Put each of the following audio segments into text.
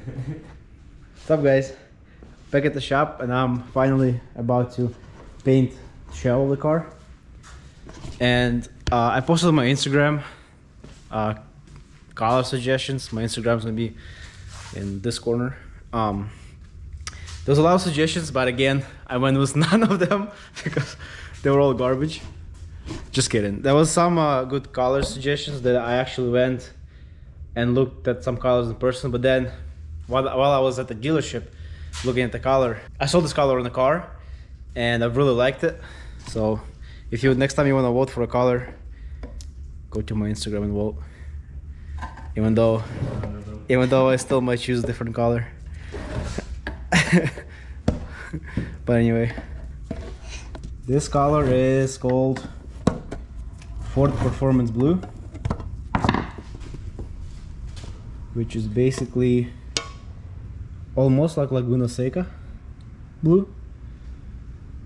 What's up, guys? Back at the shop, and I'm finally about to paint the shell of the car. And I posted on my Instagram color suggestions. My Instagram's gonna be in this corner. There's a lot of suggestions, but again, I went with none of them because they were all garbage. Just kidding. There was some good color suggestions that I actually went and looked at some colors in person, but then while I was at the dealership looking at the color, I saw this color in the car and I really liked it. So if you next time you want to vote for a color, go to my Instagram and vote. Even though I still might choose a different color. But anyway, this color is called Ford Performance Blue, which is basically almost like Laguna Seca blue,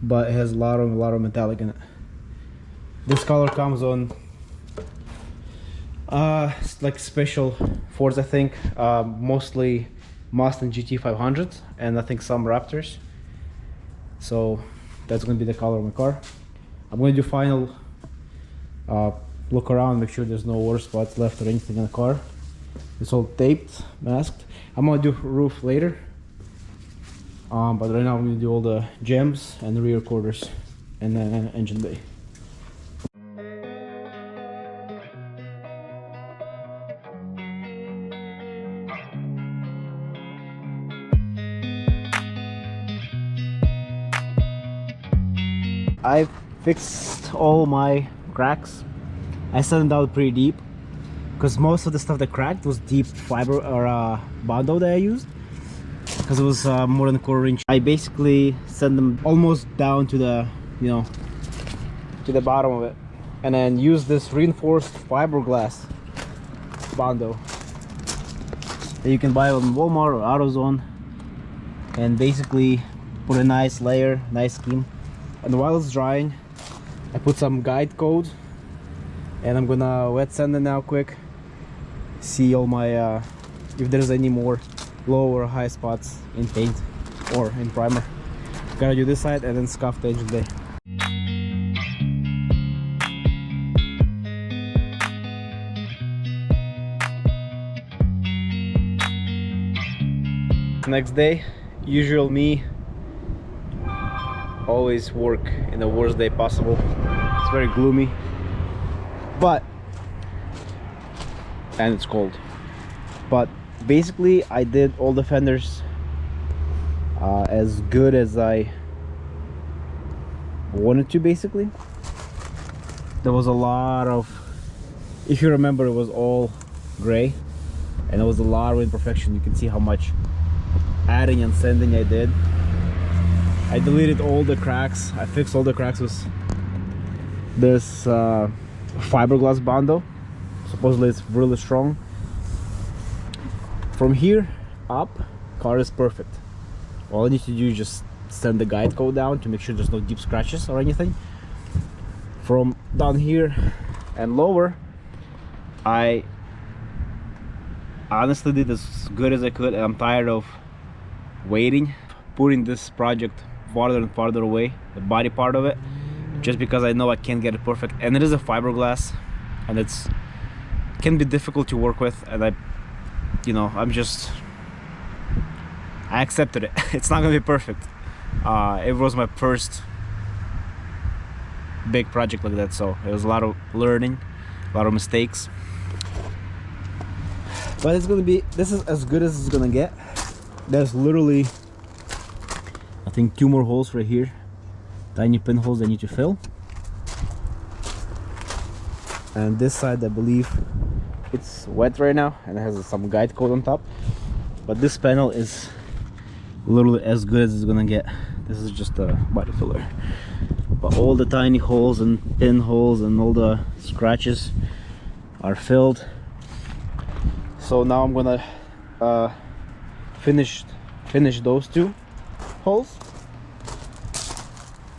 but it has a lot of metallic in it. This color comes on like special Fords, I think, mostly Mustang GT 500s and I think some Raptors. So that's gonna be the color of my car. I'm gonna do final look around, make sure there's no worse spots left or anything in the car. It's all taped, masked. I'm gonna do roof later, but right now I'm gonna do all the gems and the rear quarters and then engine bay. I fixed all my cracks. I sanded out pretty deep because most of the stuff that cracked was deep fiber or Bondo that I used, because it was more than a quarter inch. I basically sent them almost down to the, you know, to the bottom of it, and then use this reinforced fiberglass Bondo that you can buy on Walmart or AutoZone, and basically put a nice layer, nice scheme. And while it's drying, I put some guide code, and I'm gonna wet sand it now quick. See all my if there's any more low or high spots in paint or in primer. Gotta do this side and then scuff the engine bay. Next day, usual me. Always work in the worst day possible. It's very gloomy, and it's cold. But basically, I did all the fenders as good as I wanted to. Basically, there was a lot of, if you remember, it was all gray, and there was a lot of imperfection. You can see how much adding and sanding I did. I deleted all the cracks. I fixed all the cracks with this fiberglass Bondo. Supposedly it's really strong. From here up, car is perfect. All I need to do is just send the guide code down to make sure there's no deep scratches or anything. From down here and lower, I honestly did as good as I could, and I'm tired of waiting, putting this project farther and farther away, the body part of it, just because I know I can't get it perfect. And it is a fiberglass, and it can be difficult to work with, and I accepted it. It's not gonna be perfect. It was my first big project like that, so it was a lot of learning, a lot of mistakes, but it's gonna be, this is as good as it's gonna get. There's literally, I think, 2 more holes right here, tiny pinholes I need to fill. And this side, I believe it's wet right now and it has some guide code on top, but this panel is literally as good as it's gonna get. This is just a body filler, but all the tiny holes and pinholes and all the scratches are filled. So now I'm gonna finish those 2 holes,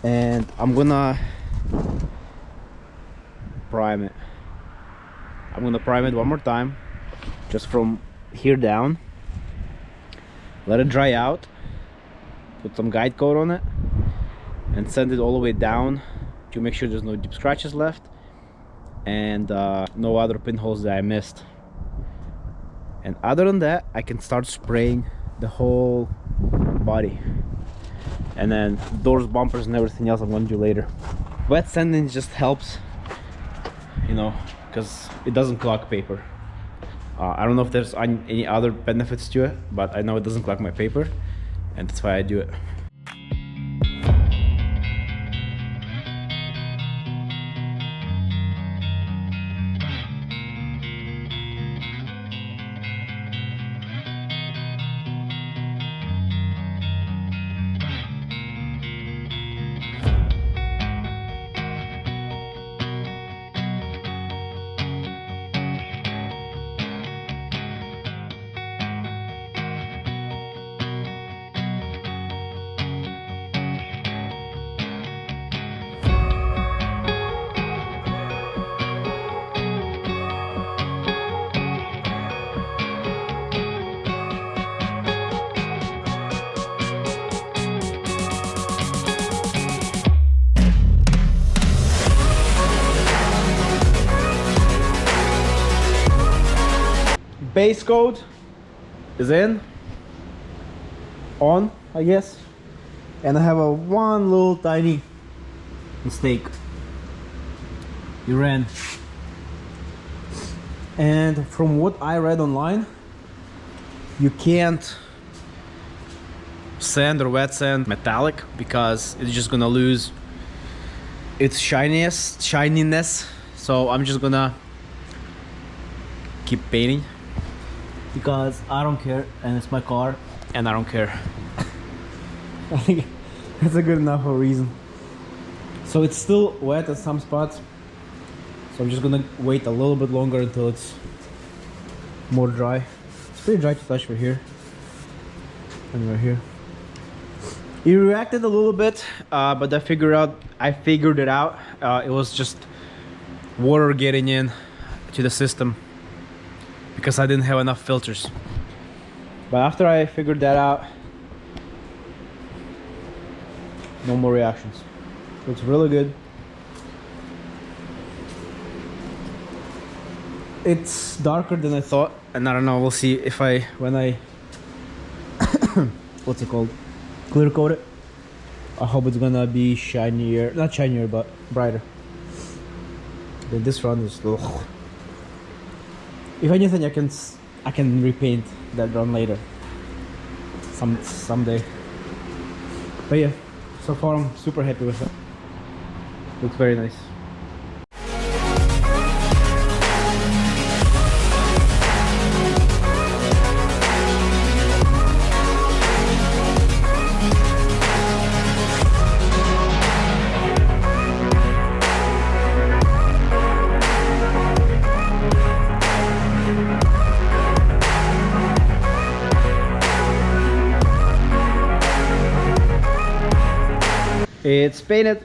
and I'm gonna prime it. I'm gonna prime it one more time, just from here down, let it dry out, put some guide coat on it, and send it all the way down to make sure there's no deep scratches left and no other pinholes that I missed. And other than that, I can start spraying the whole body, and then doors, bumpers, and everything else I'm gonna do later. Wet sanding just helps, you know, because it doesn't clog paper. I don't know if there's any other benefits to it, but I know it doesn't clog my paper, and that's why I do it. Base coat is on, I guess, and I have one little tiny mistake. It ran, and from what I read online, you can't sand or wet sand metallic because it's just gonna lose its shininess. So I'm just gonna keep painting, because I don't care, and it's my car, and I don't care. I think that's a good enough of a reason. So it's still wet at some spots, so I'm just gonna wait a little bit longer until it's more dry. It's pretty dry to touch right here and right here. It reacted a little bit, but I figured it out. It was just water getting in to the system, because I didn't have enough filters. But after I figured that out, no more reactions. Looks really good. It's darker than I thought, and I don't know, we'll see if when I what's it called, clear coat it. I hope it's gonna be shinier, not shinier, but brighter. Then this run is ugh. If anything, I can repaint that run later, someday. But yeah, so far I'm super happy with it. Looks very nice. It's painted,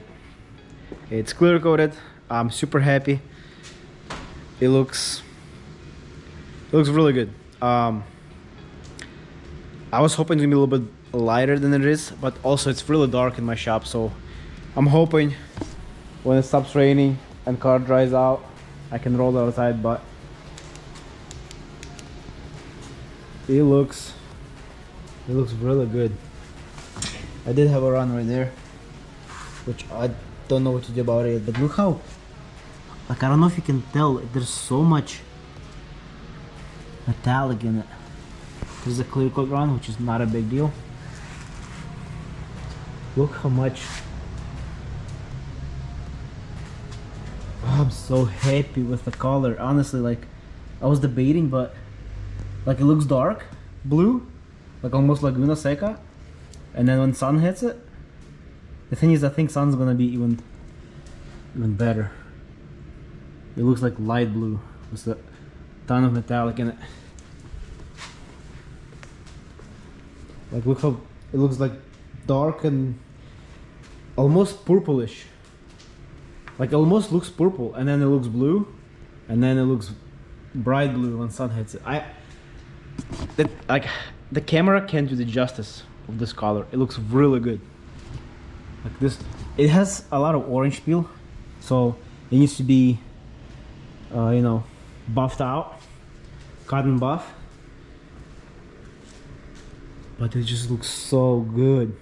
it's clear coated. I'm super happy. It looks really good. I was hoping to be a little bit lighter than it is, but also it's really dark in my shop, so I'm hoping when it stops raining and car dries out, I can roll it outside. But it looks really good. I did have a run right there, which I don't know what to do about it, but look how, like, I don't know if you can tell, there's so much metallic in it. There's a clear coat run, which is not a big deal. Look how much. Oh, I'm so happy with the color, honestly. Like, I was debating, but like, it looks dark blue, like almost Laguna Seca, and then when sun hits it, the thing is, I think sun's gonna be even better. It looks like light blue with a ton of metallic in it. Like, look how it looks, like dark and almost purplish. Like, it almost looks purple, and then it looks blue, and then it looks bright blue when sun hits it. the camera can't do the justice of this color. It looks really good. Like this, it has a lot of orange peel, so it needs to be, you know, buffed out, cotton buff. But it just looks so good.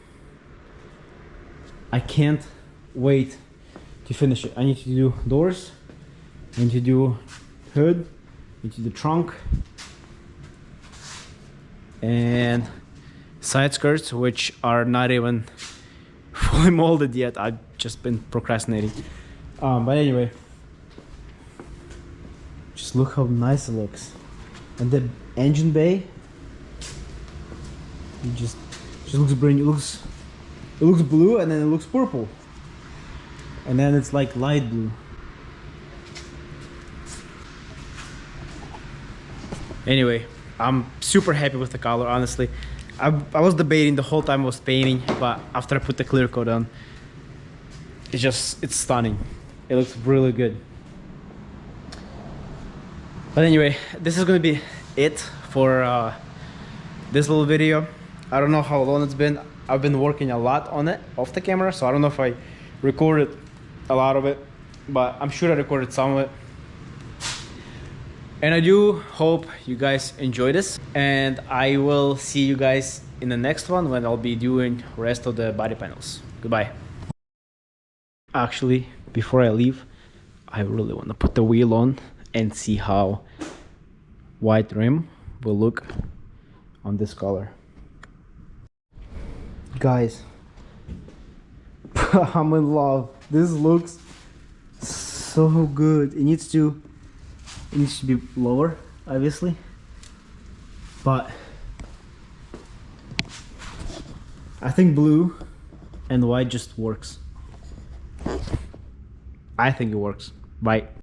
I can't wait to finish it. I need to do doors, I need to do hood, I need to do trunk, and side skirts, which are not even fully molded yet. I've just been procrastinating. But anyway, just look how nice it looks. And the engine bay, it just looks brand new. It looks blue, and then it looks purple, and then it's like light blue. Anyway, I'm super happy with the color, honestly. I was debating the whole time I was painting, but after I put the clear coat on, it's stunning. It looks really good. But anyway, this is gonna be it for this little video. I don't know how long it's been. I've been working a lot on it off the camera, so I don't know if I recorded a lot of it, but I'm sure I recorded some of it. And I do hope you guys enjoy this, and I will see you guys in the next one when I'll be doing rest of the body panels. Goodbye. Actually, before I leave, I really want to put the wheel on and see how white rim will look on this color. Guys, I'm in love. This looks so good. It needs to be lower, obviously, but I think blue and white just works. I think it works. Bye.